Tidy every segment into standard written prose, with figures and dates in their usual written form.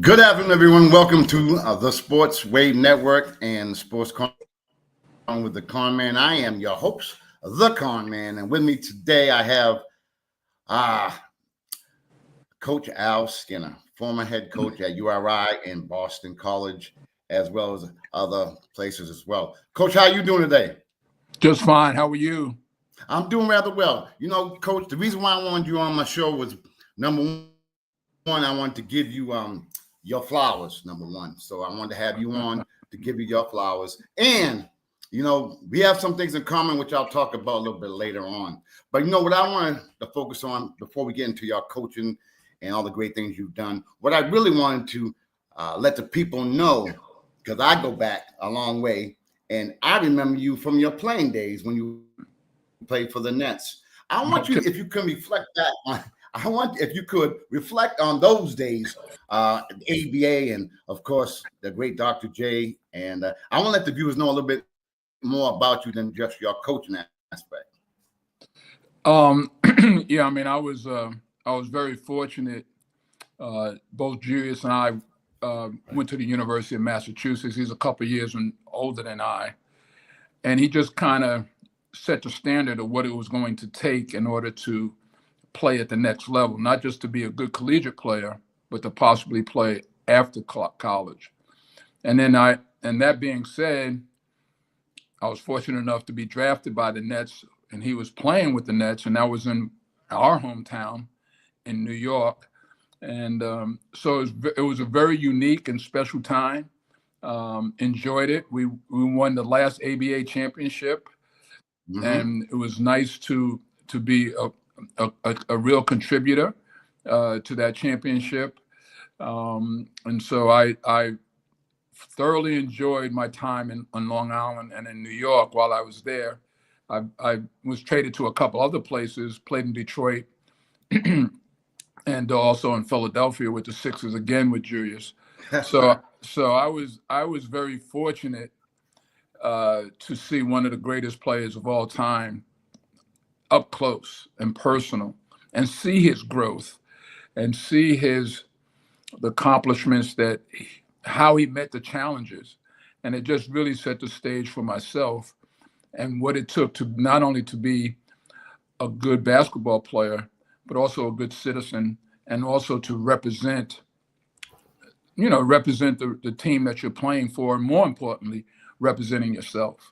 Good afternoon, everyone. Welcome to the Sports Wave Network and Sports Con with the Conn Man. I am your host, the Conn Man, and with me today I have Coach Al Skinner, former head coach at URI and Boston College, as well as other places as well. Coach, how are you doing today? Just fine. How are you? I'm doing rather well. You know, Coach, the reason why I wanted you on my show was number one, I wanted to give you your flowers, number one. So I wanted to have you on to give you your flowers. And, you know, we have some things in common, which I'll talk about a little bit later on. But, you know, what I wanted to focus on before we get into your coaching and all the great things you've done, what I really wanted to let the people know, because I go back a long way, and I remember you from your playing days when you played for the Nets. I want you, if you can reflect that on, I want if you could reflect on those days, ABA, and of course the great Dr. J. And I want to let the viewers know a little bit more about you than just your coaching aspect. Yeah, I mean, I was very fortunate. Both Julius and I went to the University of Massachusetts. He's a couple of years older than I, and he just kind of set the standard of what it was going to take in order to play at the next level, not just to be a good collegiate player, but to possibly play after college. And that being said, I was fortunate enough to be drafted by the Nets, and he was playing with the Nets, and that was in our hometown in New York. And so it was a very unique and special time. Enjoyed it. We won the last ABA championship, and it was nice to be a real contributor to that championship. And so I thoroughly enjoyed my time on Long Island and in New York while I was there. I was traded to a couple other places, played in Detroit and also in Philadelphia with the Sixers again with Julius. So I was very fortunate to see one of the greatest players of all time up close and personal, and see his growth and see the accomplishments, how he met the challenges. And it just really set the stage for myself and what it took to not only to be a good basketball player, but also a good citizen, and also to represent the team that you're playing for, and more importantly, representing yourself.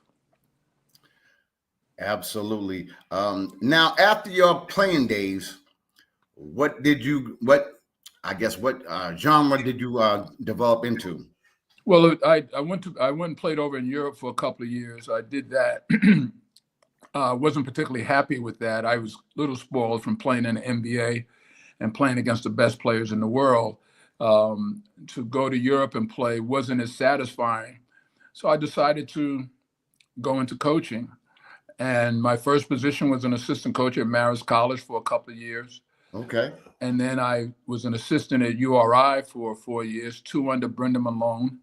Absolutely. Now, after your playing days, what genre did you develop into? Well, I went and played over in Europe for a couple of years. I did that. Wasn't particularly happy with that. I was a little spoiled from playing in the NBA and playing against the best players in the world. To go to Europe and play wasn't as satisfying. So I decided to go into coaching. And my first position was an assistant coach at Marist College for a couple of years. Okay. And then I was an assistant at URI for 4 years, 2 under Brenda Malone,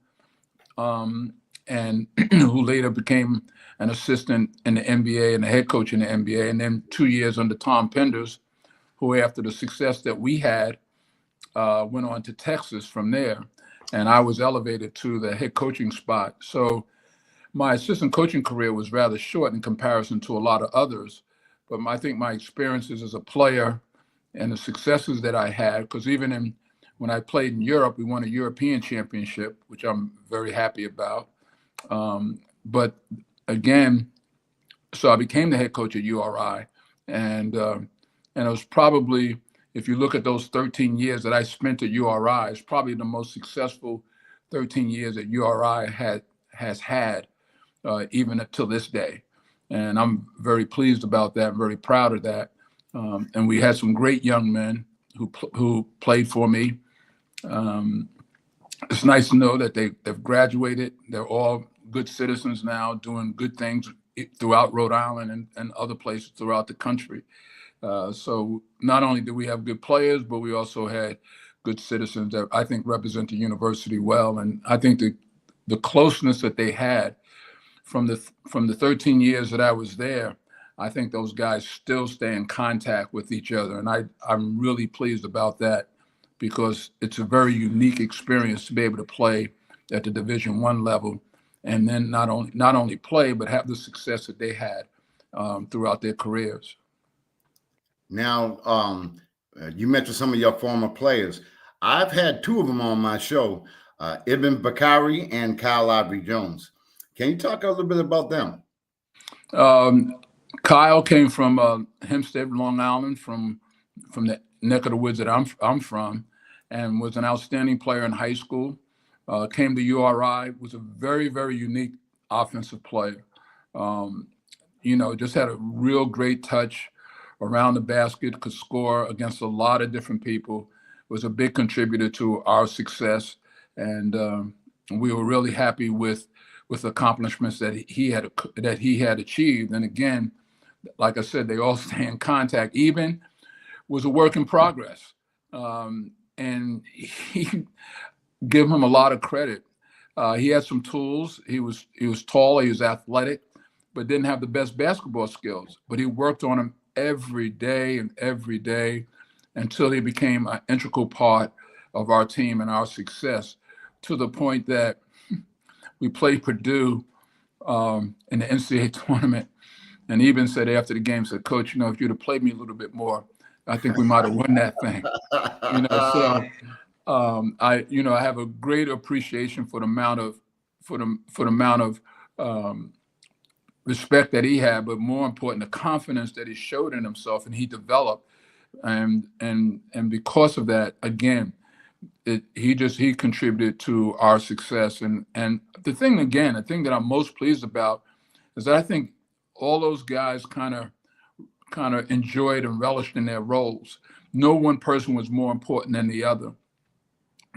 and who later became an assistant in the NBA and a head coach in the NBA. And then 2 years under Tom Penders, who, after the success that we had, went on to Texas from there. And I was elevated to the head coaching spot. So my assistant coaching career was rather short in comparison to a lot of others. But I think my experiences as a player and the successes that I had, because even when I played in Europe, we won a European championship, which I'm very happy about. But again, so I became the head coach at URI. And it was probably, if you look at those 13 years that I spent at URI, it's probably the most successful 13 years that URI has had, even to this day. And I'm very pleased about that, very proud of that. And we had some great young men who played for me. It's nice to know that they've graduated. They're all good citizens now, doing good things throughout Rhode Island and other places throughout the country. So not only do we have good players, but we also had good citizens that I think represent the university well. And I think the closeness that they had from the 13 years that I was there, I think those guys still stay in contact with each other. And I'm really pleased about that because it's a very unique experience to be able to play at the Division I level, and then not only play but have the success that they had throughout their careers. Now, you mentioned some of your former players. I've had two of them on my show, Ibn Bakari and Kyle Ivory Jones. Can you talk a little bit about them? Kyle came from Hempstead, Long Island, from the neck of the woods that I'm from, and was an outstanding player in high school. Came to URI, was a very, very unique offensive player. Just had a real great touch around the basket, could score against a lot of different people, was a big contributor to our success. And we were really happy with accomplishments that he had achieved. And again, like I said, they all stay in contact. Even was a work in progress. And he give him a lot of credit. He had some tools. He was tall, he was athletic, but didn't have the best basketball skills. But he worked on them every day until he became an integral part of our team and our success, to the point that we played Purdue in the NCAA tournament. And even said after the game, said, "Coach, if you'd have played me a little bit more, I think we might have won that thing." So I have a great appreciation for the amount of respect that he had, but more important, the confidence that he showed in himself and he developed, and because of that, again, he contributed to our success. And the thing that I'm most pleased about is that I think all those guys kind of enjoyed and relished in their roles. No one person was more important than the other.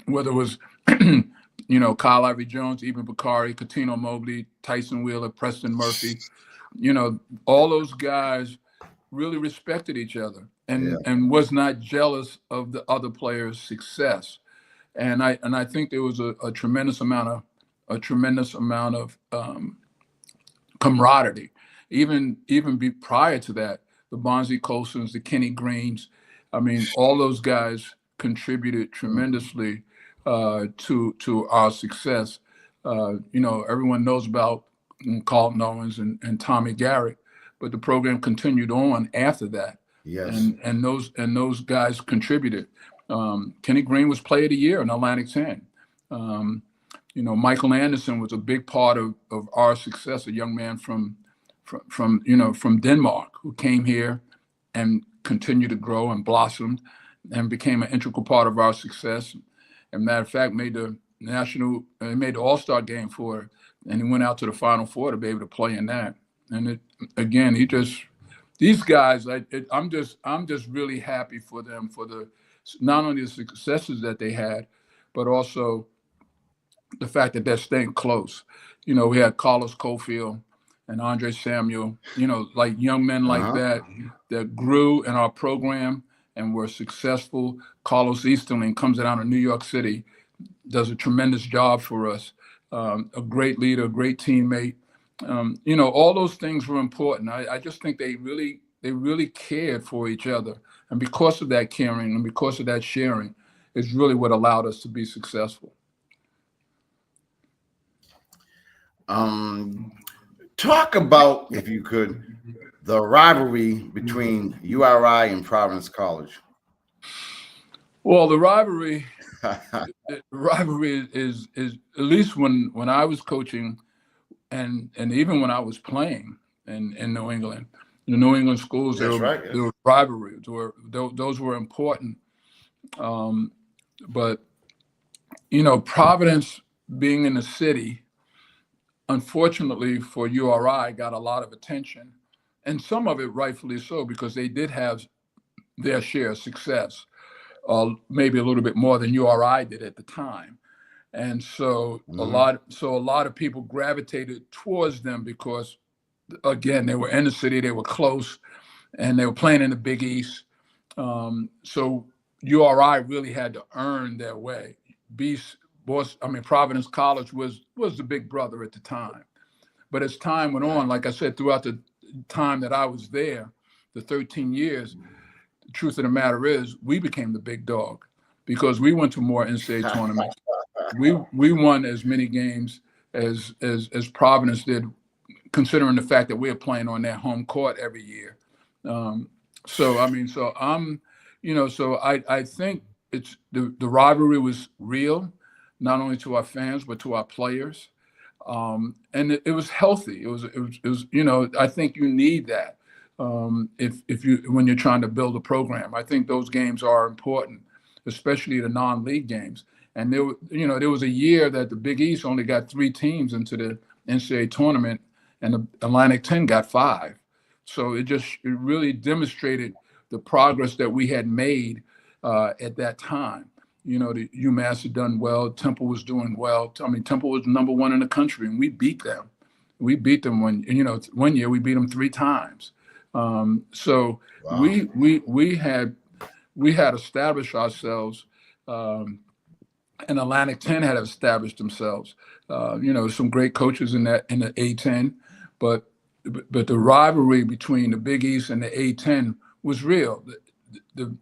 Whether it was, Kyle Ivory Jones, Ibn Bakari, Katino Mobley, Tyson Wheeler, Preston Murphy, all those guys really respected each other and was not jealous of the other players' success. And I think there was a tremendous amount of camaraderie. Even prior to that, the Bonzie Colsons, the Kenny Greens, all those guys contributed tremendously to our success. Everyone knows about Carlton Owens and Tommy Garrett, but the program continued on after that. Yes. And those guys contributed. Kenny Green was Player of the Year in Atlantic 10. Michael Anderson was a big part of our success, a young man from Denmark who came here and continued to grow and blossomed and became an integral part of our success. And matter of fact, made the All-Star game for it, and he went out to the Final Four to be able to play in that. And these guys, I'm just really happy for them, for not only the successes that they had, but also the fact that they're staying close. We had Carlos Cofield and Andre Samuel, like young men like that grew in our program and were successful. Carlos Easterling comes out of New York City, does a tremendous job for us, a great leader, a great teammate. All those things were important. I just think they really cared for each other. And because of that caring and because of that sharing is really what allowed us to be successful. Talk about, if you could, the rivalry between URI and Providence College. Well, the rivalry is at least when I was coaching, and even when I was playing in New England, the New England schools, there were rivalries. Those were important. But Providence being in the city, unfortunately for URI, got a lot of attention, and some of it rightfully so, because they did have their share of success, maybe a little bit more than URI did at the time. And so a lot of people gravitated towards them because, again, they were in the city, they were close, and they were playing in the Big East. So URI really had to earn their way. Providence College was the big brother at the time. But as time went on, like I said, throughout the time that I was there, the 13 years, the truth of the matter is we became the big dog. because we went to more NCAA tournaments. We won as many games as Providence did, considering the fact that we're playing on their home court every year. So I mean, so I'm, so I think it's the rivalry was real, not only to our fans but to our players, and it was healthy. It was I think you need that if you when you're trying to build a program. I think those games are important, especially the non-league games. And there was a year that the Big East only got 3 teams into the NCAA tournament, and the Atlantic 10 got 5. So it really demonstrated the progress that we had made at that time. The UMass had done well. Temple was doing well. I mean, Temple was #1 in the country, and we beat them. We beat them one year we beat them 3 times. So Wow. we had established ourselves. And Atlantic 10 had established themselves. Some great coaches in the A10, but the rivalry between the Big East and the A10 was real. The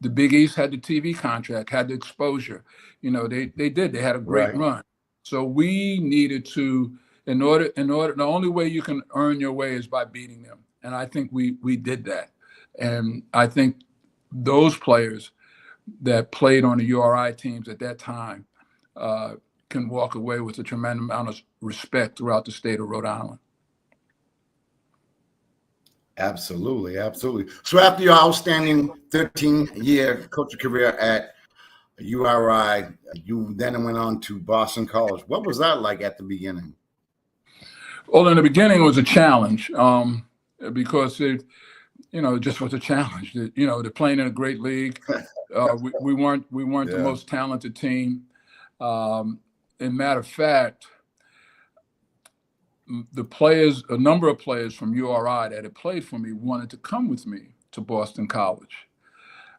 the Big East had the TV contract, had the exposure. They did. They had a great run. So we needed to, in order, the only way you can earn your way is by beating them. And I think we did that. And I think those players that played on the URI teams at that time can walk away with a tremendous amount of respect throughout the state of Rhode Island. Absolutely, absolutely. So after your outstanding 13-year coaching career at URI, you then went on to Boston College. What was that like at the beginning? Well, in the beginning, it was a challenge because it just was a challenge. They're playing in a great league. We weren't the most talented team. In matter of fact, a number of players from URI that had played for me wanted to come with me to Boston College,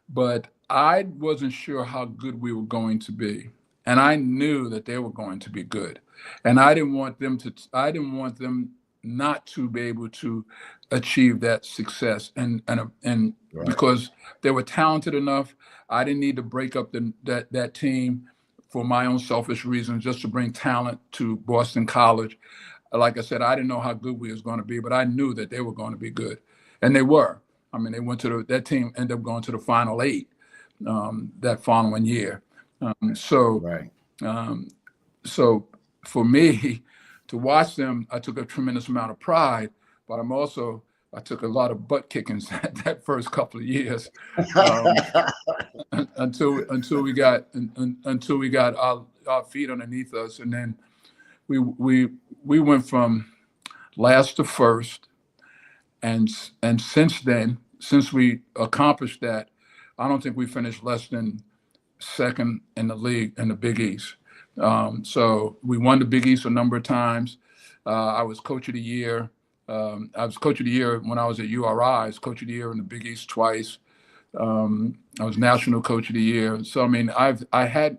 but I wasn't sure how good we were going to be, and I knew that they were going to be good, and I didn't want them not to be able to achieve that success, and Right. Because they were talented enough, I didn't need to break up that team for my own selfish reasons, just to bring talent to Boston College. Like I said, I didn't know how good we was going to be, but I knew that they were going to be good, and they were. I mean, they went to that team ended up going to the Final 8 that following year. Right. So for me to watch them, I took a tremendous amount of pride, but I took a lot of butt kickings that first couple of years until we got our feet underneath us, and then we went from last to first, and since then, since we accomplished that, I don't think we finished less than second in the league in the Big East. So we won the Big East a number of times. I was coach of the year. I was coach of the year when I was at URI. I was coach of the year in the Big East twice. I was national coach of the year. So I mean, I had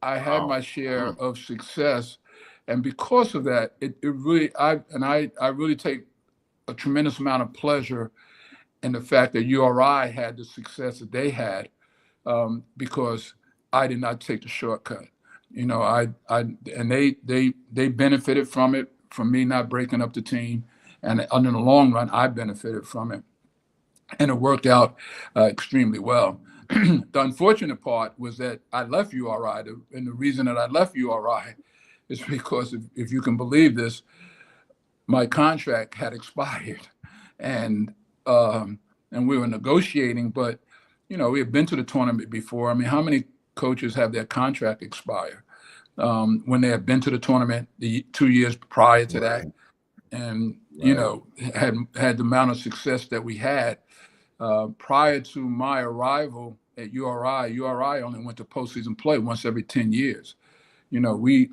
my share of success, and because of that, I really take a tremendous amount of pleasure in the fact that URI had the success that they had, because I did not take the shortcut. And they benefited from it, from me not breaking up the team, and in the long run, I benefited from it, and it worked out extremely well. The unfortunate part was that I left URI, and the reason that I left URI is because, if you can believe this, my contract had expired, and we were negotiating, but we had been to the tournament before. I mean, how many coaches have their contract expire when they have been to the tournament the 2 years prior to that, and had the amount of success that we had prior to my arrival at URI? URI only went to postseason play once every 10 years. We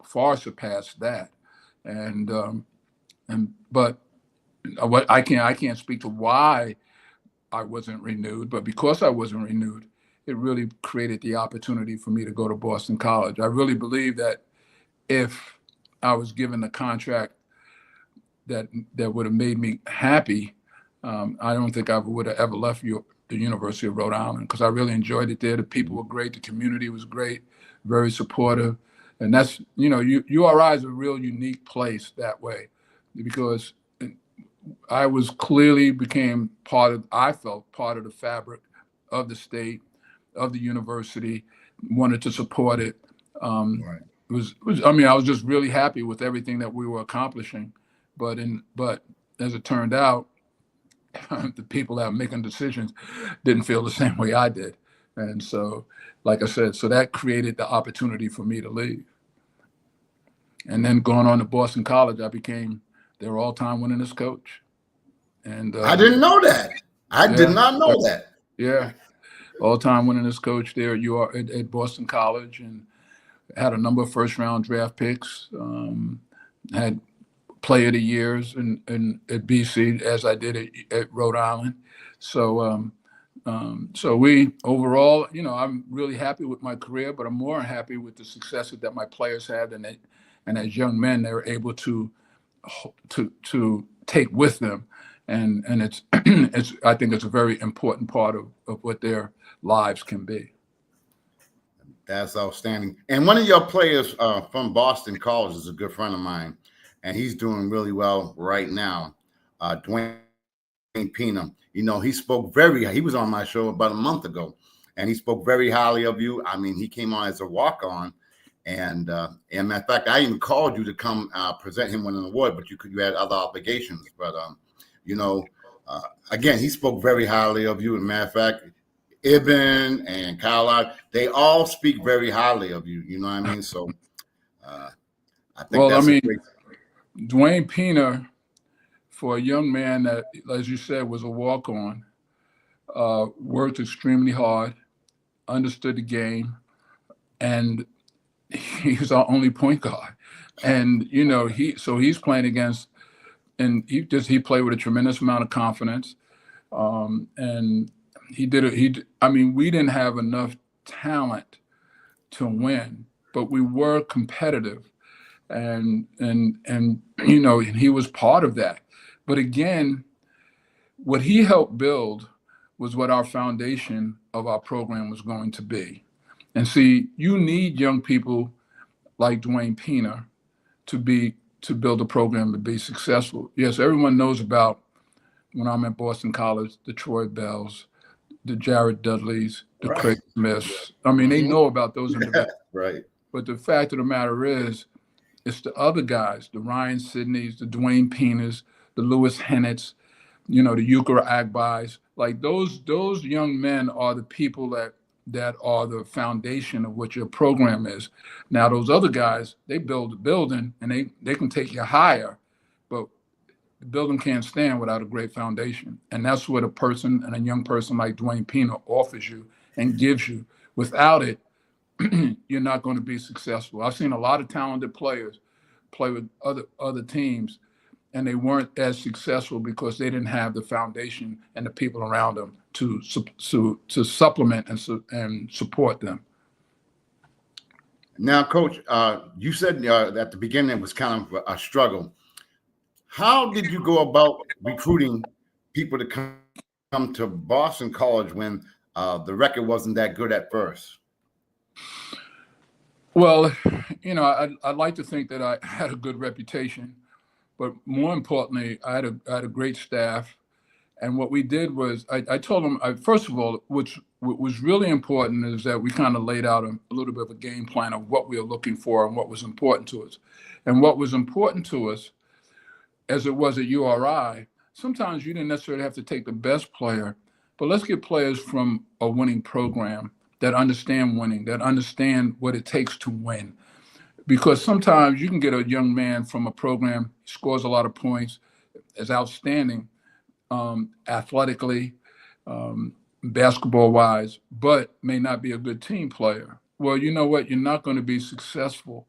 far surpassed that, but what I can't speak to why I wasn't renewed, but because I wasn't renewed, it really created the opportunity for me to go to Boston College. I really believe that if I was given the contract that would have made me happy, I don't think I would have ever left the University of Rhode Island because I really enjoyed it there. The people were great. The community was great, very supportive. And that's, URI is a real unique place that way because I was clearly became I felt part of the fabric of the state, of the university, wanted to support it. Right. I was just really happy with everything that we were accomplishing. But as it turned out, the people that were making decisions didn't feel the same way I did. And so, like I said, so that created the opportunity for me to leave. And then going on to Boston College, I became their all-time winningest coach. And I didn't know that. I did not know that. Yeah, all-time winningest coach there at Boston College, and had a number of first-round draft picks. Had player of the years at BC as I did at Rhode Island. So so we overall, I'm really happy with my career, but I'm more happy with the successes that my players had, and as young men, they were able to take with them, and it's I think it's a very important part of what their lives can be. That's outstanding. And one of your players from Boston College is a good friend of mine, and he's doing really well right now. Dwayne Pena. He was on my show about a month ago, and he spoke very highly of you. I mean, he came on as a walk-on, and matter of fact, I even called you to come present him with an award, but you had other obligations. But again, he spoke very highly of you. And matter of fact, Ibn and Kyle, they all speak very highly of you. You know what I mean? So I think great. Dwayne Pena, for a young man that, as you said, was a walk-on, worked extremely hard, understood the game, and he was our only point guard. And he's playing against, and he played with a tremendous amount of confidence, and we didn't have enough talent to win, but we were competitive, and he was part of that. But again, what he helped build was what our foundation of our program was going to be. And see, you need young people like Dwayne Pena to build a program to be successful. Yes, everyone knows about, when I'm at Boston College, the Troy Bells, the Jared Dudleys, the Craig Smiths. I mean, they know about those individuals. Right. But the fact of the matter is, it's the other guys, the Ryan Sidneys, the Dwayne Penas, the Lewis Hennets, the Euchre Agbais. Like those young men are the people that are the foundation of what your program is. Now, those other guys, they build a building and they can take you higher, but the building can't stand without a great foundation. And that's what a young person like Dwayne Pena offers you and gives you. Without it, you're not going to be successful. I've seen a lot of talented players play with other teams, and they weren't as successful because they didn't have the foundation and the people around them to supplement and support them. Now, Coach, you said at the beginning it was kind of a struggle. How did you go about recruiting people to come to Boston College when the record wasn't that good at first? Well, I'd like to think that I had a good reputation, but more importantly, I had a great staff. And what we did was I told them, first of all, what was really important is that we kind of laid out a little bit of a game plan of what we were looking for and what was important to us. And what was important to us, as it was at URI, sometimes you didn't necessarily have to take the best player, but let's get players from a winning program that understand winning, that understand what it takes to win. Because sometimes you can get a young man from a program, scores a lot of points, is outstanding athletically, basketball-wise, but may not be a good team player. Well, you know what? You're not going to be successful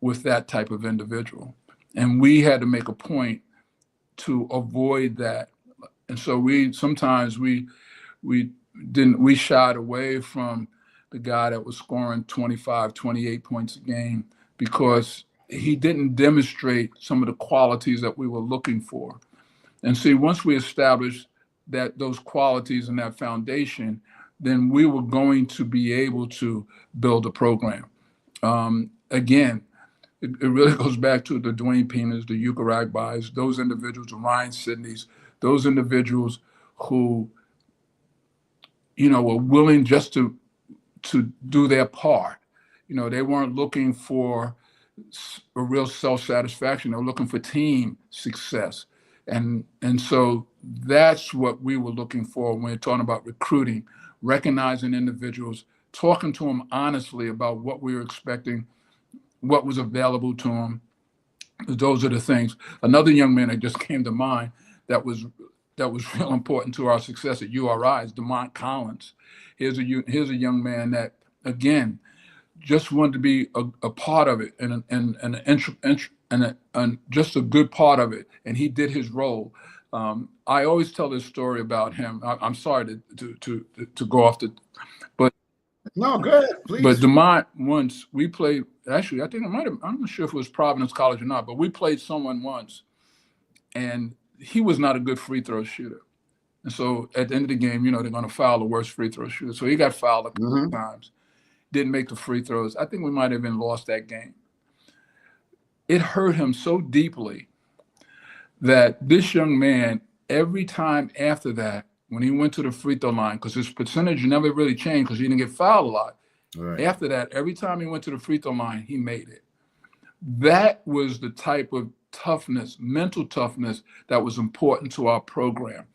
with that type of individual. And we had to make a point to avoid that. And so we shied away from the guy that was scoring 25, 28 points a game because he didn't demonstrate some of the qualities that we were looking for. And see, once we established those qualities and that foundation, then we were going to be able to build a program. Again, it really goes back to the Dwayne Pinas, the Yuka Ragbais, those individuals, the Ryan Sidneys, those individuals who, were willing just to do their part. They weren't looking for a real self-satisfaction. They were looking for team success. And so that's what we were looking for when we're talking about recruiting, recognizing individuals, talking to them honestly about what we were expecting, what was available to them. Those are the things. Another young man that just came to mind that was real important to our success at URI is DeMont Collins. Here's a young man that, again, just wanted to be a part of it and just a good part of it, and he did his role. I always tell this story about him. I'm sorry to go off the, but no, go ahead, please. But DeMont, once we played. Actually, I think it might have. I'm not sure if it was Providence College or not, but we played someone once, and he was not a good free throw shooter. And so at the end of the game, they're going to foul the worst free throw shooter. So he got fouled a couple of times. Didn't make the free throws. I think we might have even lost that game. It hurt him so deeply that this young man, every time after that, when he went to the free throw line, because his percentage never really changed because he didn't get fouled a lot. Right. After that, every time he went to the free throw line, he made it. That was the type of toughness, mental toughness, that was important to our program.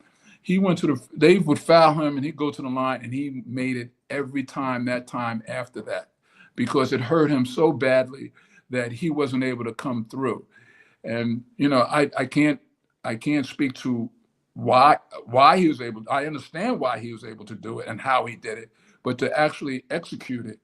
He went to they would foul him and he'd go to the line and he made it every time that time after that, because it hurt him so badly that he wasn't able to come through. And, I can't speak to why he was able. I understand why he was able to do it and how he did it, but to actually execute it,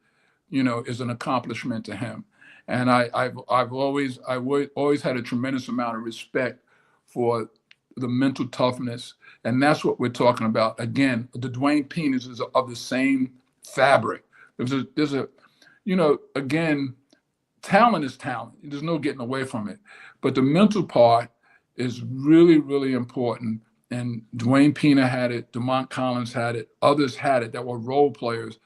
is an accomplishment to him. And I've always had a tremendous amount of respect for the mental toughness, and that's what we're talking about. Again, the Dwayne Pinas is of the same fabric. There's a again, talent is talent. There's no getting away from it, but the mental part is really, really important. And Dwayne Pina had it, DeMont Collins had it, others had it that were role players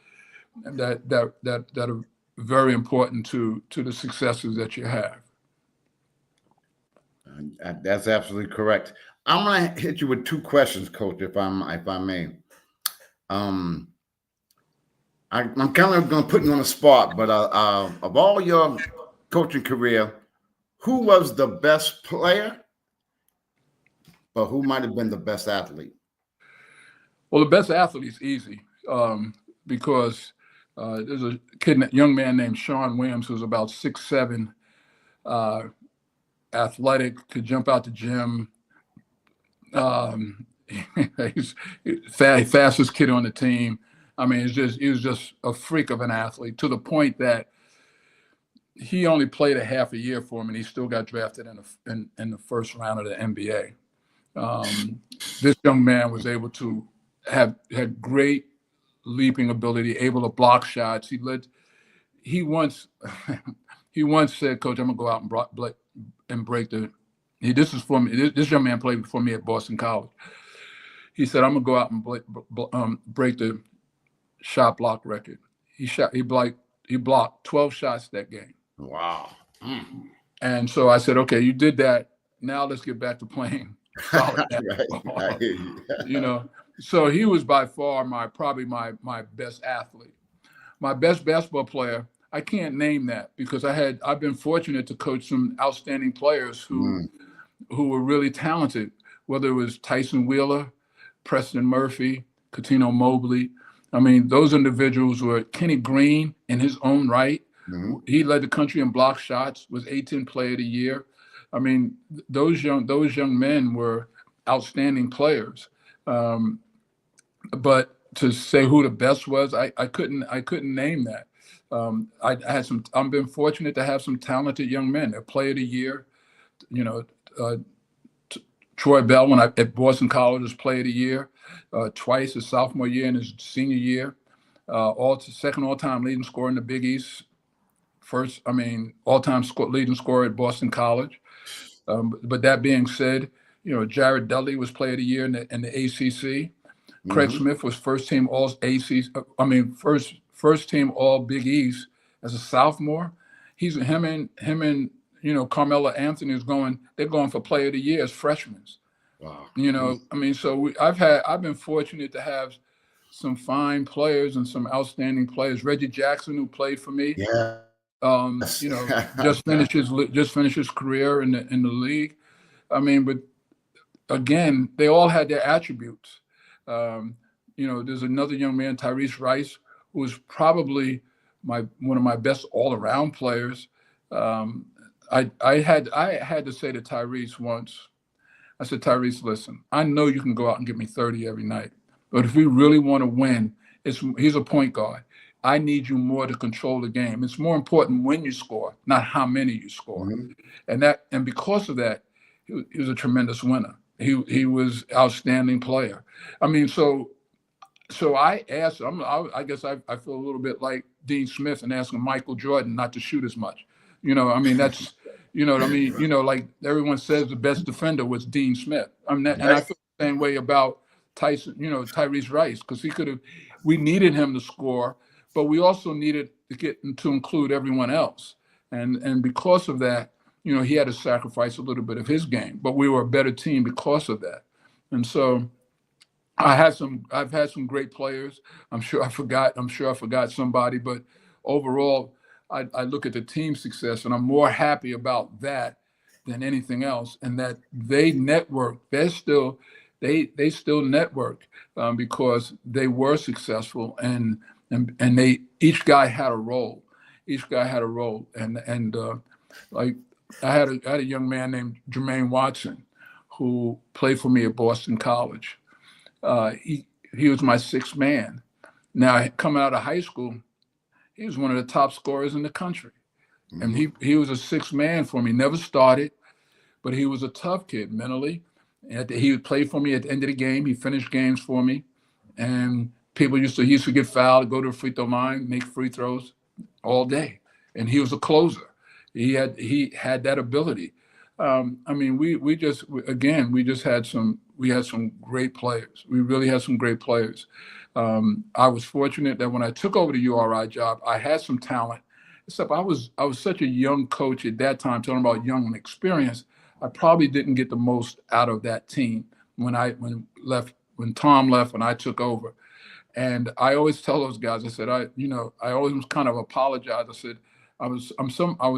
that are very important to the successes that you have. That's absolutely correct. I'm gonna hit you with two questions, Coach, if I may. I'm kind of gonna put you on the spot, but of all your coaching career, who was the best player, but who might have been the best athlete? Well, the best athlete is easy because there's a young man named Sean Williams who's about 6'7", athletic, could jump out the gym. He's fastest kid on the team. I mean, he was just a freak of an athlete, to the point that he only played a half a year for him, and he still got drafted in the first round of the NBA. This young man was able to had great leaping ability, able to block shots. He once said, "Coach, I'm gonna go out and break the." This is for me. This young man played before me at Boston College. He said, "I'm gonna go out and break the shot block record." He blocked 12 shots that game. Wow. And so I said, "Okay, you did that. Now let's get back to playing solid basketball." Right. So he was by far probably my best athlete. My best basketball player, I can't name that because I've been fortunate to coach some outstanding players who were really talented, whether it was Tyson Wheeler, Preston Murphy, Cuttino Mobley. I mean, those individuals were Kenny Green in his own right. Mm-hmm. He led the country in block shots, was 18 Player of the Year. I mean, those young men were outstanding players. But to say who the best was, I couldn't name that. I've been fortunate to have some talented young men. They're Player of the Year. Troy Bell at Boston College was Player of the Year twice, his sophomore year and his senior year. Second all-time leading scorer in the Big East. All-time leading scorer at Boston College. But that being said, Jared Dudley was Player of the Year in the ACC. Craig Mm-hmm. Smith was first team All ACC. I mean, first team All Big East as a sophomore. He's him and Carmelo Anthony they're going for Player of the Year as freshmen. Wow. I mean, so I've been fortunate to have some fine players and some outstanding players. Reggie Jackson, who played for me, Yes. just finished his career in the league. I mean, but again, they all had their attributes. There's another young man, Tyrese Rice, who was probably one of my best all-around players. I had to say to Tyrese once, I said, Tyrese, listen, I know you can go out and give me 30 every night, but if we really want to win, he's a point guard. I need you more to control the game. It's more important when you score, not how many you score. Mm-hmm. And because of that, he was a tremendous winner. He was outstanding player. I mean, so I asked. I guess I feel a little bit like Dean Smith and asking Michael Jordan not to shoot as much. I mean that's what I mean. Like everyone says, the best defender was Dean Smith. I mean, and I feel the same way about Tyson. Tyrese Rice, because we needed him to score, but we also needed to get to include everyone else. And because of that, he had to sacrifice a little bit of his game, but we were a better team because of that. And so I've had some great players. I'm sure I forgot somebody, but overall, I look at the team success and I'm more happy about that than anything else. And that they network, they still network because they were successful and they each guy had a role. Each guy had a role, and like I had a young man named Jermaine Watson who played for me at Boston College. He was my sixth man. Now, coming out of high school, he was one of the top scorers in the country. And he was a sixth man for me. Never started, but he was a tough kid mentally. And he would play for me at the end of the game. He finished games for me. And he used to get fouled, go to the free throw line, make free throws all day. And he was a closer. He had that ability. I mean, we had some great players. We really had some great players. I was fortunate that when I took over the URI job, I had some talent. Except I was such a young coach at that time, talking about young and experienced. I probably didn't get the most out of that team when Tom left and I took over. And I always tell those guys, I said, I always kind of apologize. I said, I was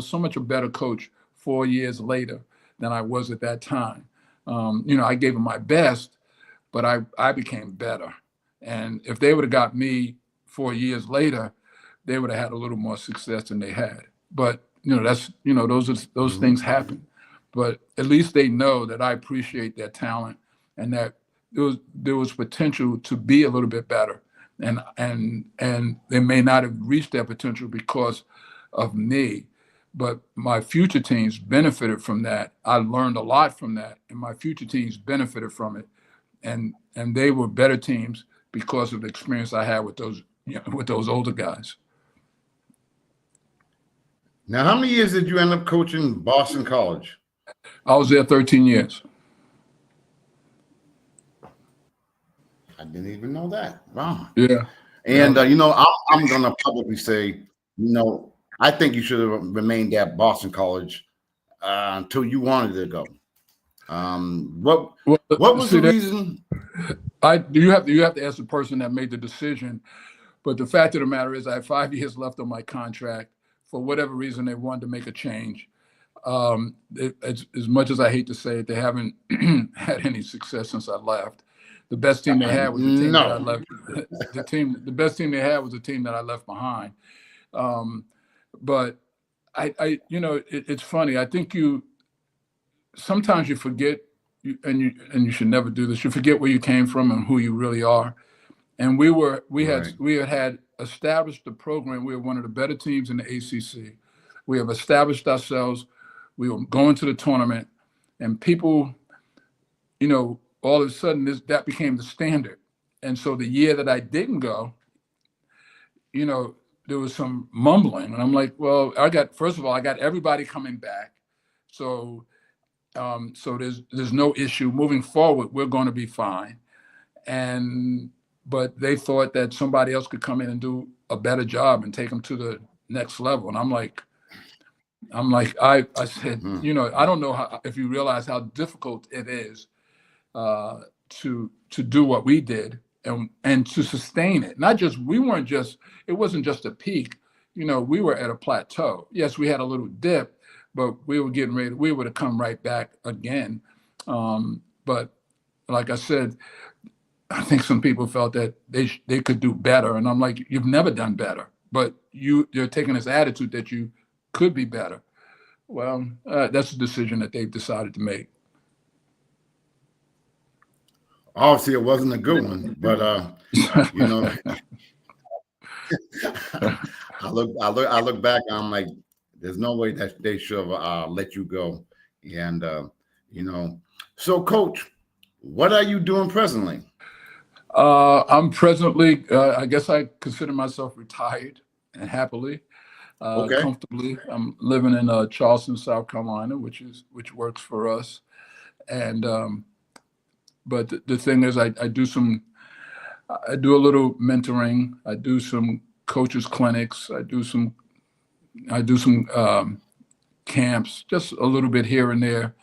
so much a better coach 4 years later than I was at that time. I gave them my best, but I became better. And if they would have got me 4 years later, they would have had a little more success than they had. But those things happen. But at least they know that I appreciate their talent and that there was potential to be a little bit better. And they may not have reached their potential because of me, but my future teams benefited from that. I learned a lot from that, and my future teams benefited from it. And they were better teams because of the experience I had with those older guys. Now, how many years did you end up coaching Boston College? I was there 13 years. I didn't even know that. Wow. Yeah. And I'm going to publicly say, I think you should have remained at Boston College until you wanted to go. What was the reason? You have to ask the person that made the decision. But the fact of the matter is, I have 5 years left on my contract. For whatever reason, they wanted to make a change. As much as I hate to say it, they haven't had any success since I left. The best team they had was the team that I left. The best team they had was the team that I left behind. But it's funny. I think sometimes you forget, and you should never do this. You forget where you came from and who you really are. And we had established the program. We were one of the better teams in the ACC. We have established ourselves. We were going to the tournament, and people, all of a sudden that became the standard. And so the year that I didn't go, there was some mumbling, and I'm like, well, first of all, I got everybody coming back, so So there's no issue moving forward. We're going to be fine. But they thought that somebody else could come in and do a better job and take them to the next level. And I said, Mm. I don't know if you realize how difficult it is to do what we did and to sustain it. It wasn't just a peak. We were at a plateau. Yes, we had a little dip, but we were getting ready. We would have come right back again. But like I said, I think some people felt that they could do better, and I'm like, you've never done better, but you're taking this attitude that you could be better. Well, that's a decision that they've decided to make. Obviously, it wasn't a good one, but you know, I look back. I'm like, there's no way that they should have let you go. And so Coach, what are you doing presently? I'm presently, I guess I consider myself retired and happily, Okay. comfortably. I'm living in Charleston, South Carolina, which works for us. And but the thing is, I do a little mentoring. I do some coaches clinics. I do some camps, just a little bit here and there.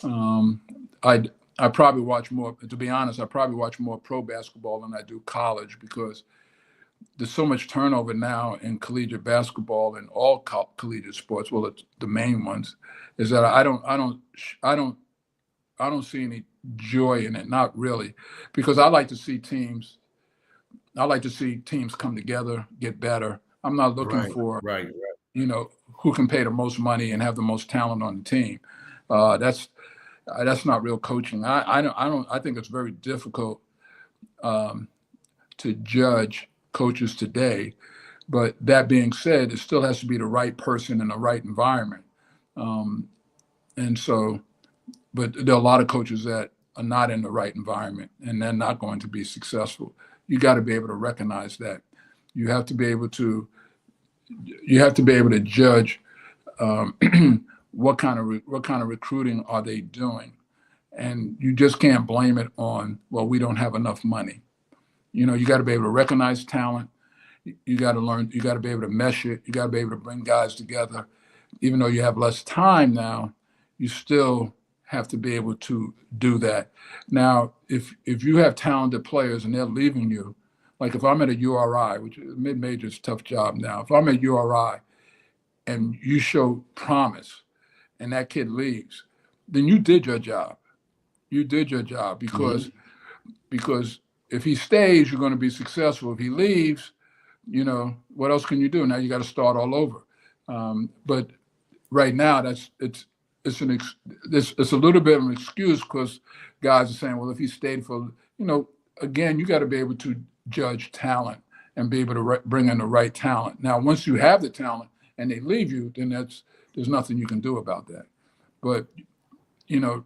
Um, I I probably watch more. To be honest, I probably watch more pro basketball than I do college because there's so much turnover now in collegiate basketball and all collegiate sports. Well, it's the main ones. Is that I don't see any joy in it. Not really, because I like to see teams. I like to see teams come together, get better. I'm not looking Right. for Right. who can pay the most money and have the most talent on the team. Uh, that's that's not real coaching. I think it's very difficult um, to judge coaches today. But that being said, it still has to be the right person in the right environment. Um, and so, but there are a lot of coaches that are not in the right environment and they're not going to be successful. You got to be able to recognize that. You have to be able to judge um, what kind of recruiting are they doing, and you just can't blame it on, well, we don't have enough money. You got to be able to recognize talent. You got to learn. You got to be able to mesh it. You got to be able to bring guys together. Even though you have less time now, you still have to be able to do that. Now, if you have talented players and they're leaving you, like if I'm at a URI, which is mid-major is a tough job now. If I'm at URI and you show promise and that kid leaves, then you did your job. You did your job Mhm. because if he stays, you're going to be successful. If he leaves, what else can you do? Now you got to start all over. But right now, it's a little bit of an excuse because guys are saying, well, if he stayed for, again, you got to be able to judge talent and be able to bring in the right talent. Now, once you have the talent and they leave you, then there's nothing you can do about that. But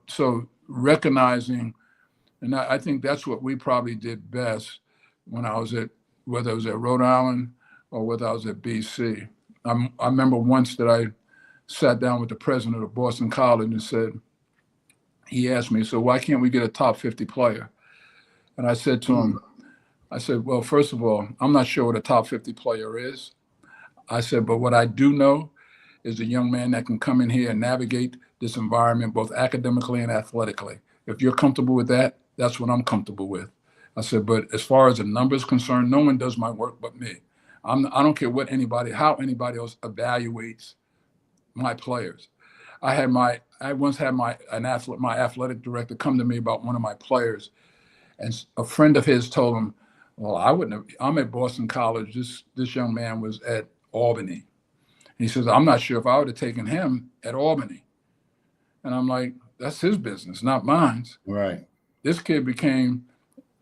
so recognizing, and I think that's what we probably did best when whether I was at Rhode Island or whether I was at BC. I remember once that I sat down with the president of Boston College and he asked me, so why can't we get a top 50 player? And I said to Mm. him, I said, well, first of all, I'm not sure what a top 50 player is. I said, but what I do know is a young man that can come in here and navigate this environment, both academically and athletically. If you're comfortable with that, that's what I'm comfortable with. I said, but as far as the numbers concerned, no one does my work but me. I don't care how anybody else evaluates my players. I once had my athletic director come to me about one of my players, and a friend of his told him, "Well, I wouldn't have. I'm at Boston College. This young man was at Albany." And he says, "I'm not sure if I would have taken him at Albany." And I'm like, "That's his business, not mine." Right. This kid became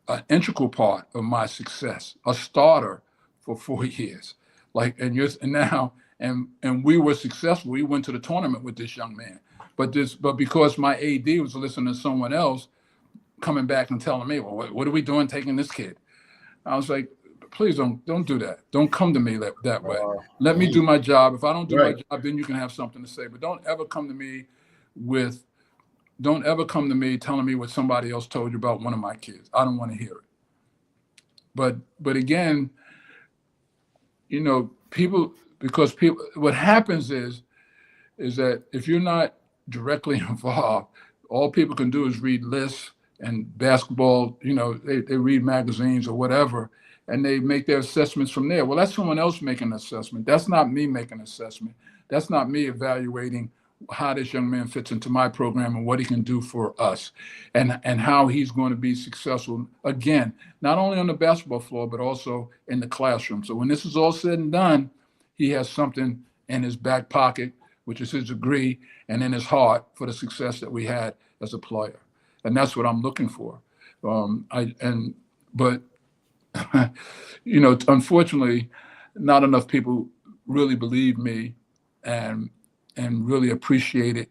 an integral part of my success, a starter for 4 years. And we were successful. We went to the tournament with this young man. But because my AD was listening to someone else coming back and telling me, well, what are we doing taking this kid? I was like, please don't do that. Don't come to me that way. Let me do my job. If I don't do my Right. job, then you can have something to say. But don't ever come to me with don't ever come to me telling me what somebody else told you about one of my kids. I don't want to hear it. But again, people, what happens is that if you're not directly involved, all people can do is read lists and basketball, they read magazines or whatever, and they make their assessments from there. Well, that's someone else making an assessment. That's not me making an assessment. That's not me evaluating how this young man fits into my program and what he can do for us and how he's going to be successful, again, not only on the basketball floor, but also in the classroom. So when this is all said and done, he has something in his back pocket, which is his degree, and in his heart for the success that we had as a player. And that's what I'm looking for. But unfortunately, not enough people really believe me and really appreciated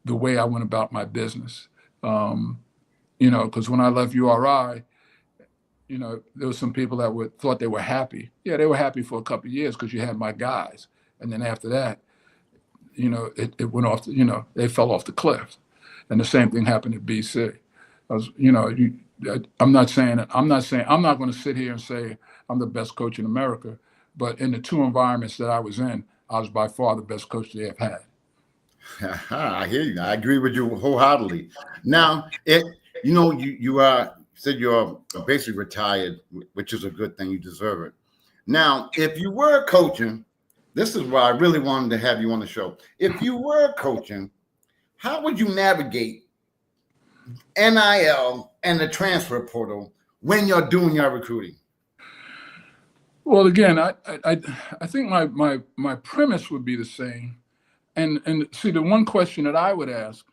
the way I went about my business. Because when I left URI, there were some people that thought they were happy. Yeah, they were happy for a couple of years because you had my guys. And then after that, it went off, they fell off the cliff. And the same thing happened at BC. I'm not going to sit here and say I'm the best coach in America, but in the two environments that I was in, I was by far the best coach they have had. I hear you. I agree with you wholeheartedly. Now, you said you're basically retired, which is a good thing. You deserve it. Now, if you were coaching, this is why I really wanted to have you on the show. If you were coaching, how would you navigate NIL and the transfer portal when you're doing your recruiting? Well, again, I think my premise would be the same. And see, the one question that I would ask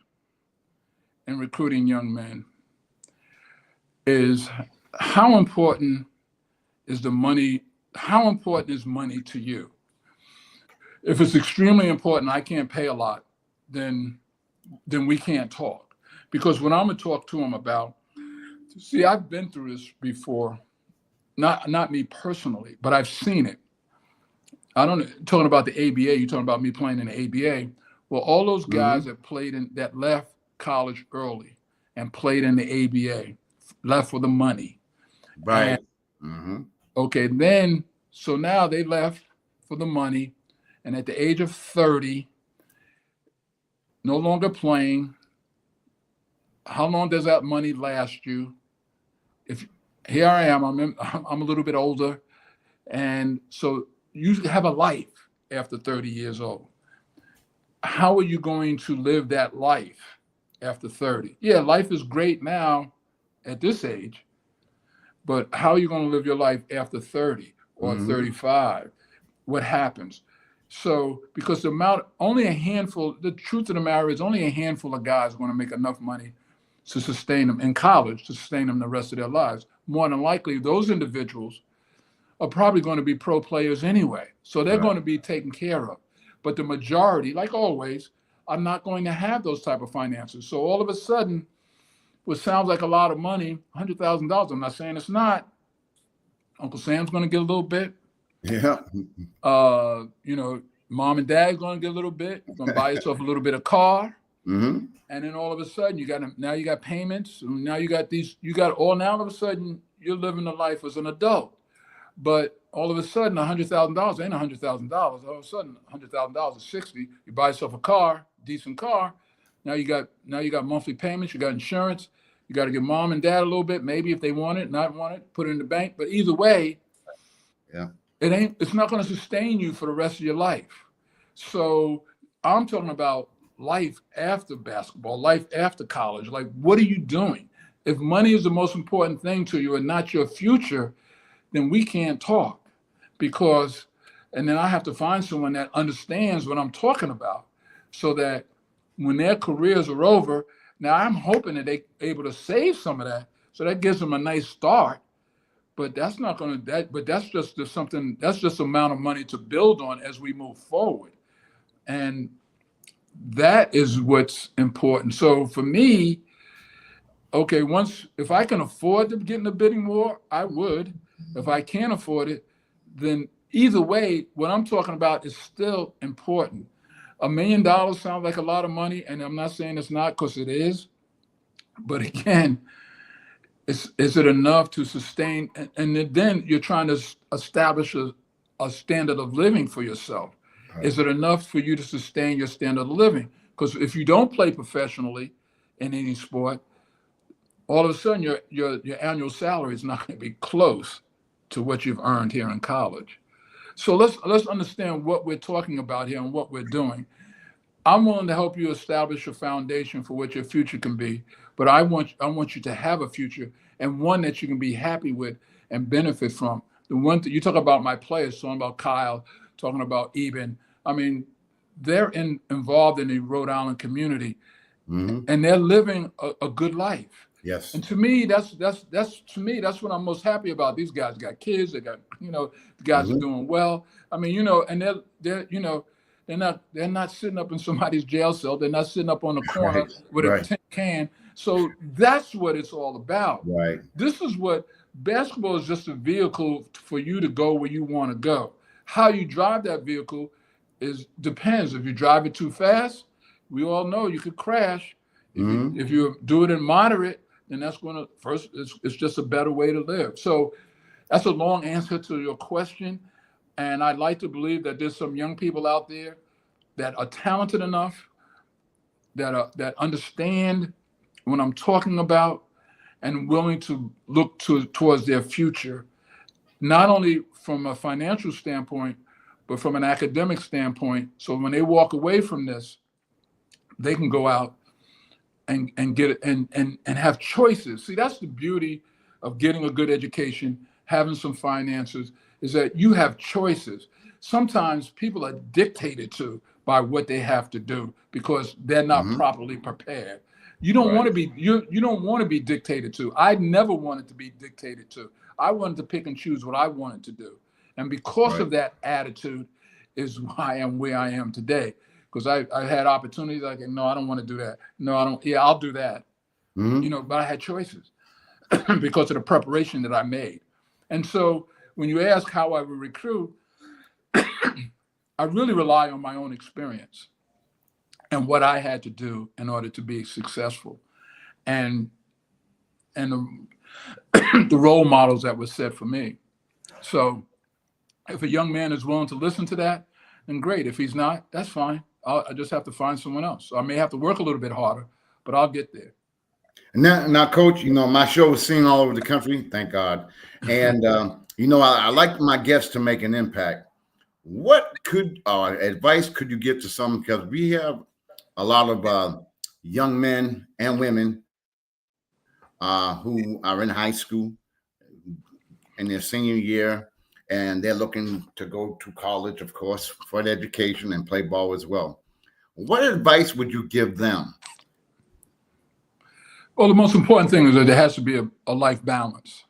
in recruiting young men is how important is money to you? If it's extremely important, I can't pay a lot, then we can't talk. Because what I'm going to talk to them about, see, I've been through this before, not me personally, but I've seen it. Talking about the ABA, you're talking about me playing in the ABA. Well, all those guys that left college early and played in the ABA, left for the money. Right. Okay, then, so now they left for the money, and at the age of 30, no longer playing. How long does that money last you? If here I am, I'm a little bit older, and so you have a life after 30 years old. How are you going to live that life after 30? Yeah, life is great now at this age, but how are you going to live your life after 30 or 35? What happens? So, because only a handful, the truth of the matter is only a handful of guys are going to make enough money to sustain them in college, to sustain them the rest of their lives. More than likely, those individuals are probably going to be pro players anyway. So they're going to be taken care of. But the majority, like always, are not going to have those type of finances. So all of a sudden, what sounds like a lot of money, $100,000, I'm not saying it's not. Uncle Sam's going to get a little bit. Yeah. Mom and dad's going to get a little bit. You're going to buy yourself a little bit of car. Mm-hmm. And then all of a sudden, you got payments. Now all of a sudden, you're living a life as an adult. But all of a sudden, $100,000 ain't $100,000. All of a sudden, $100,000 is 60. You buy yourself a car, decent car. Now you got monthly payments. You got insurance. You got to give mom and dad a little bit, maybe if they want it, not want it, put it in the bank. But either way, it's not going to sustain you for the rest of your life. So I'm talking about life after basketball, life after college. Like, what are you doing? If money is the most important thing to you and not your future, then we can't talk and then I have to find someone that understands what I'm talking about so that when their careers are over, now I'm hoping that they're able to save some of that. So that gives them a nice start, but that's not going to, but that's just the amount of money to build on as we move forward. And that is what's important. So for me, okay, if I can afford to get in the bidding war, I would. If I can't afford it, then either way, what I'm talking about is still important. $1 million sounds like a lot of money, and I'm not saying it's not, because it is. But again, is it enough to sustain? And then you're trying to establish a standard of living for yourself. Right. Is it enough for you to sustain your standard of living? Because if you don't play professionally in any sport, all of a sudden your annual salary is not going to be close to what you've earned here in college. So let's understand what we're talking about here and what we're doing. I'm willing to help you establish a foundation for what your future can be, but I want you to have a future, and one that you can be happy with and benefit from. The one that you talk about, my players, talking about Kyle, talking about Eben. I mean, they're involved in the Rhode Island community, and they're living a good life. Yes. And to me, that's what I'm most happy about. These guys got kids. They got, the guys are doing well. I mean, and they're not sitting up in somebody's jail cell. They're not sitting up on the corner with a tin can. So that's what it's all about. Right. This is what basketball is, just a vehicle for you to go where you want to go. How you drive that vehicle depends. If you drive it too fast, we all know you could crash. If you do it in moderate, then that's going to it's just a better way to live. So that's a long answer to your question. And I'd like to believe that there's some young people out there that are talented enough, that understand what I'm talking about, and willing to look towards their future, not only from a financial standpoint, but from an academic standpoint. So when they walk away from this, they can go out and get it and have choices. See, that's the beauty of getting a good education, having some finances, is that you have choices. Sometimes people are dictated to by what they have to do because they're not properly prepared. You don't want to be you don't want to be dictated to. I never wanted to be dictated to. I wanted to pick and choose what I wanted to do. And because of that attitude is why I am where I am today. Because I had opportunities like, no, I don't want to do that. No, I don't. Yeah, I'll do that. But I had choices because of the preparation that I made. And so when you ask how I would recruit, I really rely on my own experience and what I had to do in order to be successful, and the role models that were set for me. So if a young man is willing to listen to that, then great. If he's not, that's fine. I just have to find someone else. So I may have to work a little bit harder, but I'll get there. And now, Coach, my show is seen all over the country, thank God. And I like my guests to make an impact. What advice could you give to some? Because we have a lot of young men and women who are in high school in their senior year, and they're looking to go to college, of course, for their education and play ball as well. What advice would you give them? Well, the most important thing is that there has to be a life balance.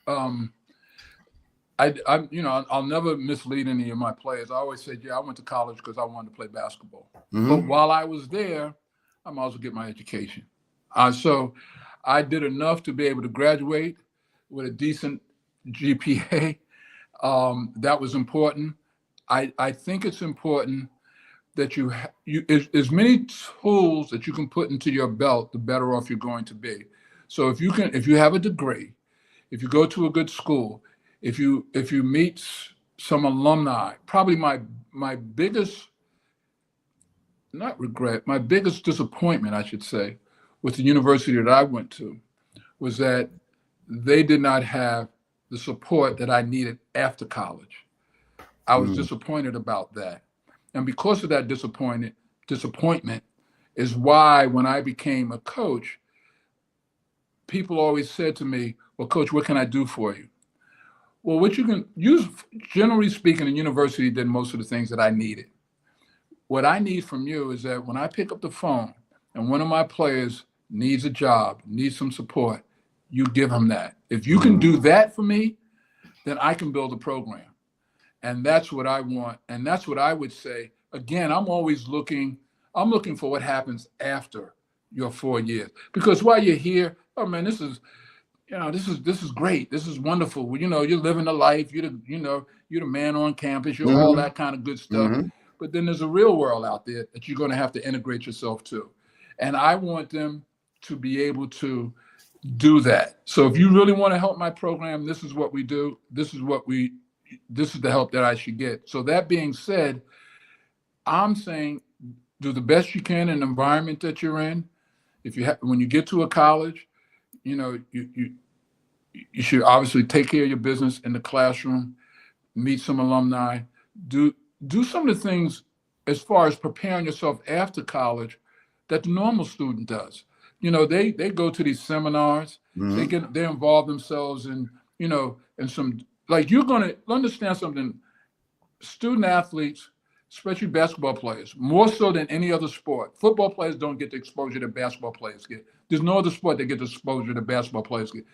I'll never mislead any of my players. I always say, I went to college because I wanted to play basketball. But while I was there, I might as well get my education. So I did enough to be able to graduate with a decent GPA. That was important. I think it's important that you as many tools that you can put into your belt, the better off you're going to be. So if you have a degree, if you go to a good school, if you meet some alumni, probably my biggest, not regret, my biggest disappointment, I should say, with the university that I went to was that they did not have the support that I needed after college. I was disappointed about that. And because of that disappointment is why when I became a coach, people always said to me, well, Coach, what can I do for you? Well, what you can use, generally speaking, the university did most of the things that I needed. What I need from you is that when I pick up the phone and one of my players needs a job, needs some support, you give him that. If you can do that for me, then I can build a program. And that's what I want. And that's what I would say. Again, I'm looking for what happens after your 4 years. Because while you're here, oh man, this is great. This is wonderful. You're living the life. You're the man on campus. You're all that kind of good stuff. but then there's a real world out there that you're going to have to integrate yourself to. And I want them to be able to do that. So if you really want to help my program, this is what we do. This is the help that I should get. So that being said, I'm saying do the best you can in the environment that you're in. If you when you get to a college, you should obviously take care of your business in the classroom, meet some alumni, do some of the things as far as preparing yourself after college that the normal student does. They go to these seminars, they involve themselves in, in some, like, you're going to understand something. Student athletes, especially basketball players, more so than any other sport. Football players don't get the exposure that basketball players get. There's no other sport that gets the exposure that basketball players get.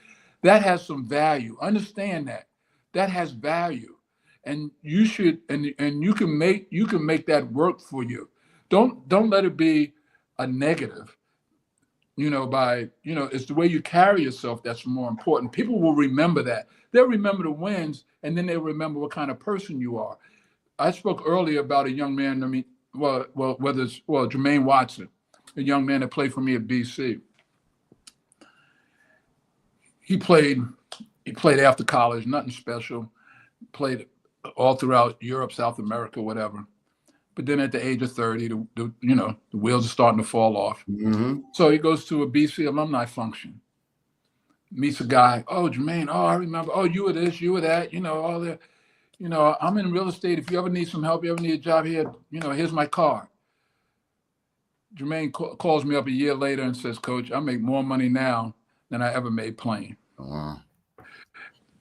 That has some value. Understand that. That has value. And you should, and you can make that work for you. Don't let it be a negative. It's the way you carry yourself that's more important. People will remember that. They'll remember the wins, and then they'll remember what kind of person you are. I spoke earlier about a young man. Jermaine Watson, a young man that played for me at BC. He played after college, nothing special. Played all throughout Europe, South America, whatever. But then at the age of 30, the wheels are starting to fall off. So he goes to a BC alumni function, meets a guy. Oh, Jermaine. Oh, I remember. Oh, you were this, you were that. All that. I'm in real estate. If you ever need some help, you ever need a job here, here's my card. Jermaine calls me up a year later and says, Coach, I make more money now than I ever made playing. Wow.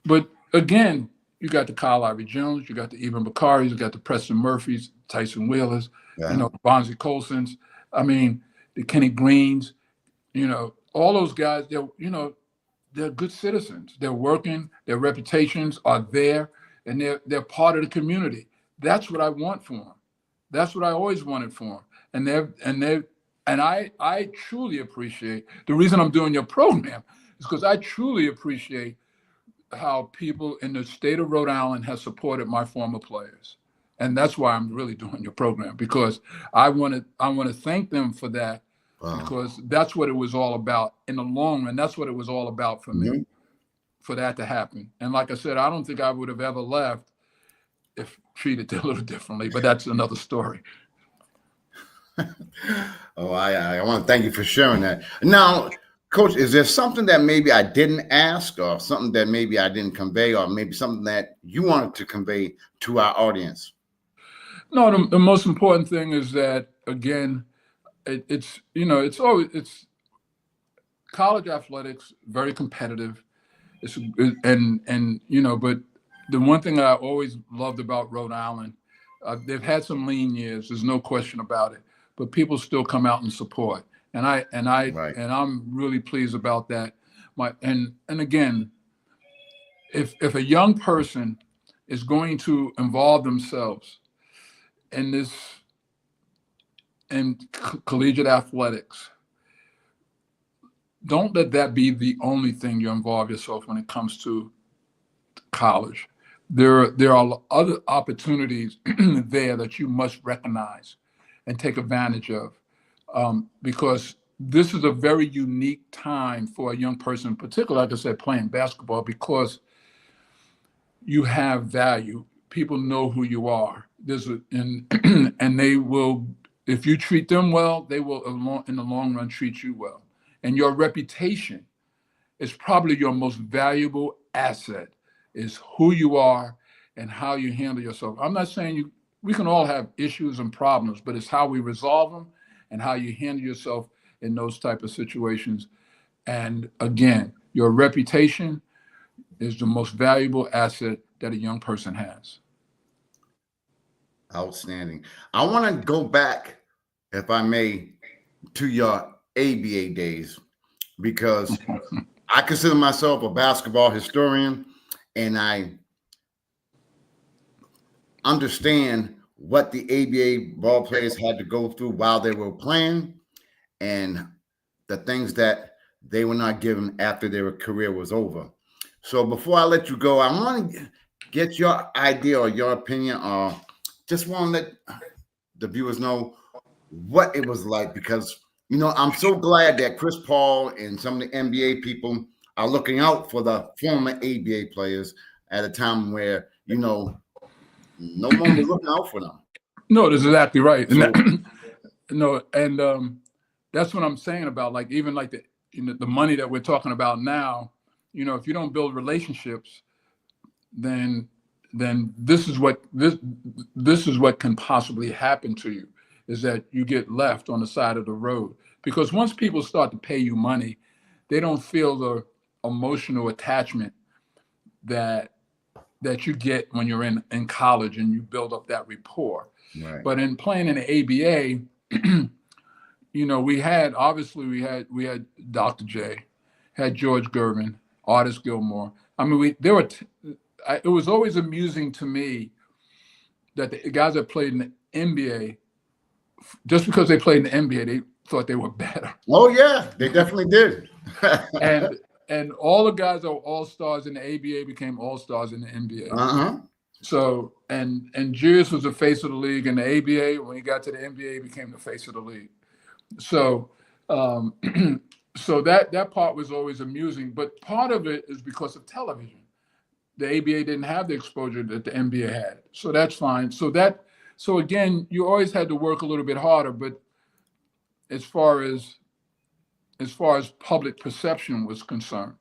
But again, you got the Kyle Ivory Jones, you got the Evan Bakaris, you got the Preston Murphys, Tyson Wheelers, Bonzi Colsons. I mean, the Kenny Greens, all those guys, they're good citizens. They're working, their reputations are there, and they're part of the community. That's what I want for them. That's what I always wanted for them. And I truly appreciate, the reason I'm doing your program is because I truly appreciate how people in the state of Rhode Island have supported my former players. And that's why I'm really doing your program, because I want to thank them for that. Wow. Because that's what it was all about in the long run. That's what it was all about for me, for that to happen. And like I said, I don't think I would have ever left if treated a little differently, but that's another story. Oh, I want to thank you for sharing that. Now, Coach, is there something that maybe I didn't ask, or something that maybe I didn't convey, or maybe something that you wanted to convey to our audience? No, the most important thing is that, again, it's college athletics, very competitive. But the one thing that I always loved about Rhode Island, they've had some lean years, there's no question about it, but people still come out and support. And I'm really pleased about that. And again, if a young person is going to involve themselves in collegiate athletics, don't let that be the only thing you involve yourself when it comes to college. There are other opportunities there that you must recognize and take advantage of. Because this is a very unique time for a young person, particularly, like I said, playing basketball, because you have value. People know who you are. And they will, if you treat them well, they will, in the long run, treat you well. And your reputation is probably your most valuable asset, is who you are and how you handle yourself. I'm not saying we can all have issues and problems, but it's how we resolve them and how you handle yourself in those type of situations. And again, your reputation is the most valuable asset that a young person has. Outstanding. I want to go back, if I may, to your ABA days, because I consider myself a basketball historian, and I understand what the ABA ball players had to go through while they were playing, and the things that they were not given after their career was over. So before I let you go, I want to get your idea or your opinion, or just want to the viewers know what it was like, because I'm so glad that Chris Paul and some of the NBA people are looking out for the former ABA players at a time where no one was looking out for them. No, that's exactly right. So, That's what I'm saying about, like, even like the money that we're talking about now. If you don't build relationships, then this is what can possibly happen to you, is that you get left on the side of the road. Because once people start to pay you money, they don't feel the emotional attachment that you get when you're in college and you build up that rapport. right. But in playing in the ABA, we had Dr. J, had George Gervin, Artis Gilmore. I mean, it was always amusing to me that the guys that played in the NBA, just because they played in the NBA, they thought they were better. Oh yeah, they definitely did. and all the guys that were all-stars in the ABA became all-stars in the NBA. Uh-huh. So and Julius was the face of the league in the ABA. When he got to the NBA, he became the face of the league. So so that part was always amusing, but part of it is because of television. The ABA didn't have the exposure that the NBA had, so that's fine. So again, you always had to work a little bit harder, but as far as public perception was concerned,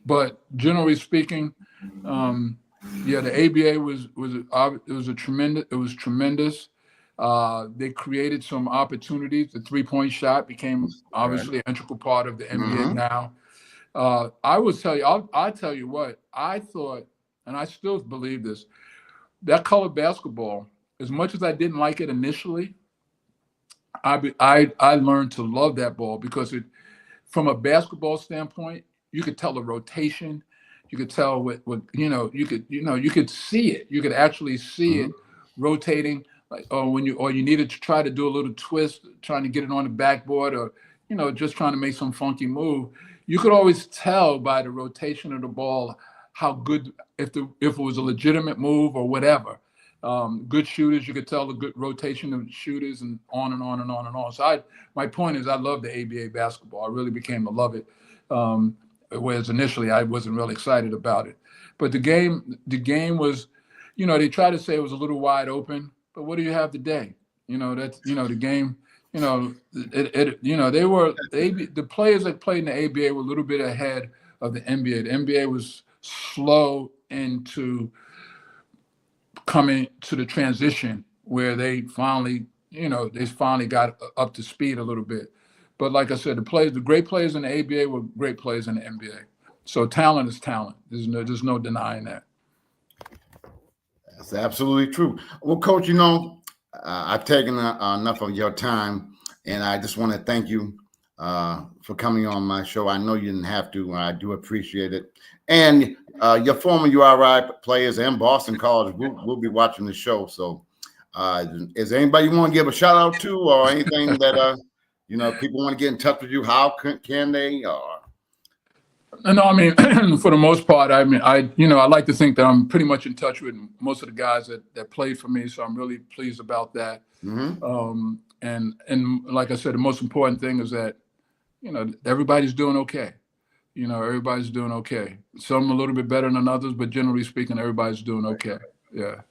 but generally speaking, the ABA was tremendous. They created some opportunities. The 3-point shot became obviously an integral part of the NBA now. I'll tell you what, I thought, and I still believe this, that colored basketball, as much as I didn't like it initially, I learned to love that ball, because from a basketball standpoint, you could tell the rotation, you could tell you could see it. You could actually see it rotating, or you needed to try to do a little twist, trying to get it on the backboard, or just trying to make some funky move. You could always tell by the rotation of the ball how good, if it was a legitimate move or whatever. Good shooters, you could tell the good rotation of shooters, and on and on and on and on. So my point is, I love the ABA basketball. I really became to love it. Whereas initially I wasn't really excited about it. But the game was, they try to say it was a little wide open, but what do you have today? The game, the players that played in the ABA were a little bit ahead of the NBA. The NBA was slow into coming to the transition where they finally got up to speed a little bit. But like I said, the great players in the ABA were great players in the NBA. So talent is talent. There's no denying that. That's absolutely true. Well, Coach, I've taken enough of your time, and I just want to thank you for coming on my show. I know you didn't have to. I do appreciate it. And your former URI players and Boston College will be watching the show. So is there anybody you want to give a shout out to, or anything that people want to get in touch with you? How can they? No, I mean, for the most part, I like to think that I'm pretty much in touch with most of the guys that played for me. So I'm really pleased about that. And like I said, the most important thing is that, everybody's doing okay. Everybody's doing okay. Some a little bit better than others, but generally speaking, everybody's doing okay. Yeah.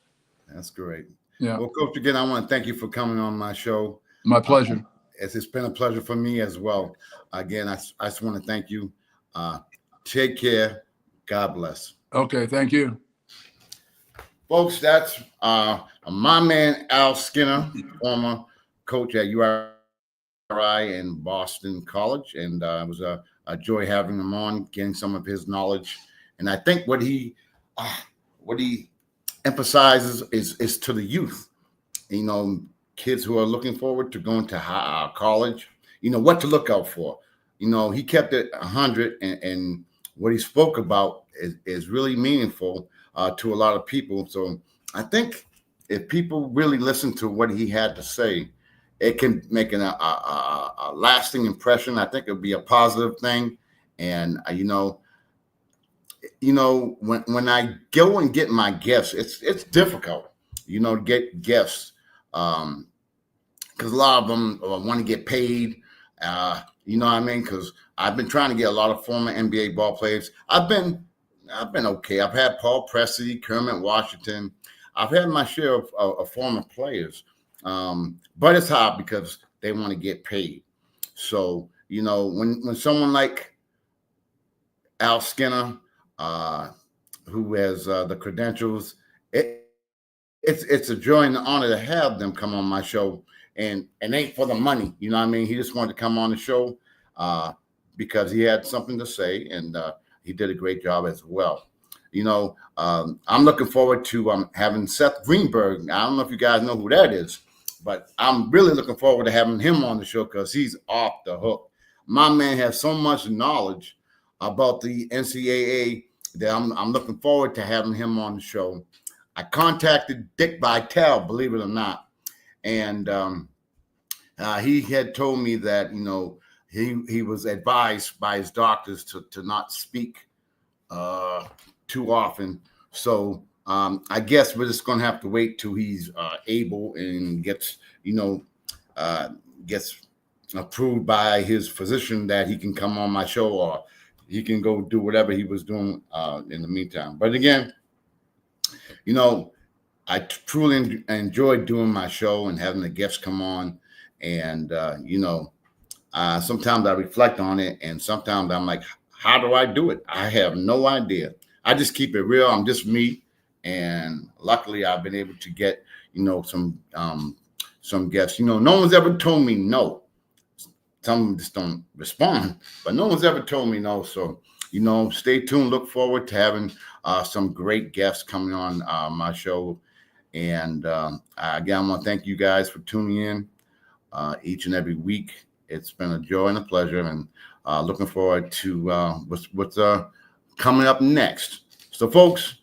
That's great. Yeah. Well, Coach, again, I want to thank you for coming on my show. My pleasure. It's been a pleasure for me as well. Again, I just want to thank you. Take care. God bless. Okay. Thank you. Folks, that's my man, Al Skinner, former coach at URI and Boston College. And it was a joy having him on, getting some of his knowledge. And I think what he emphasizes is to the youth, kids who are looking forward to going to college, what to look out for. He kept it 100, and what he spoke about is really meaningful to a lot of people. So I think if people really listen to what he had to say, it can make a lasting impression. I think it'll be a positive thing. And when I go and get my guests, it's difficult, to get guests because a lot of them want to get paid. You know what I mean? Because I've been trying to get a lot of former NBA ball players. I've been okay. I've had Paul Pressey, Kermit Washington. I've had my share of former players, but it's hard because they want to get paid. So you know, when someone like Al Skinner, who has the credentials, it's a joy and an honor to have them come on my show, and ain't for the money. You know what I mean? He just wanted to come on the show because he had something to say, and he did a great job as well. You know, I'm looking forward to having Seth Greenberg. I don't know if you guys know who that is, but I'm really looking forward to having him on the show because he's off the hook. My man has so much knowledge about the NCAA that I'm looking forward to having him on the show. I contacted Dick Vitale, believe it or not, and he had told me that, you know, he was advised by his doctors to not speak too often. So I guess we're just going to have to wait till he's able and gets, you know, gets approved by his physician that he can come on my show, or he can go do whatever he was doing in the meantime. But again, you know, I truly enjoyed doing my show and having the guests come on. And, you know, sometimes I reflect on it, and sometimes I'm like, how do I do it? I have no idea. I just keep it real. I'm just me. And luckily I've been able to get, you know, some guests. You know, no one's ever told me no. Some of them just don't respond, but no one's ever told me no. So, you know, stay tuned. Look forward to having some great guests coming on my show. And again, I want to thank you guys for tuning in each and every week. It's been a joy and a pleasure, and looking forward to what's coming up next. So, folks,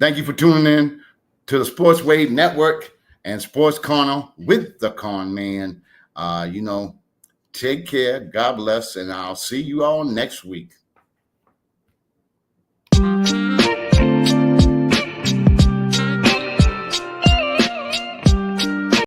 thank you for tuning in to the Sports Wave Network and Sports Corner with the Conn Man. You know, take care. God bless, and I'll see you all next week.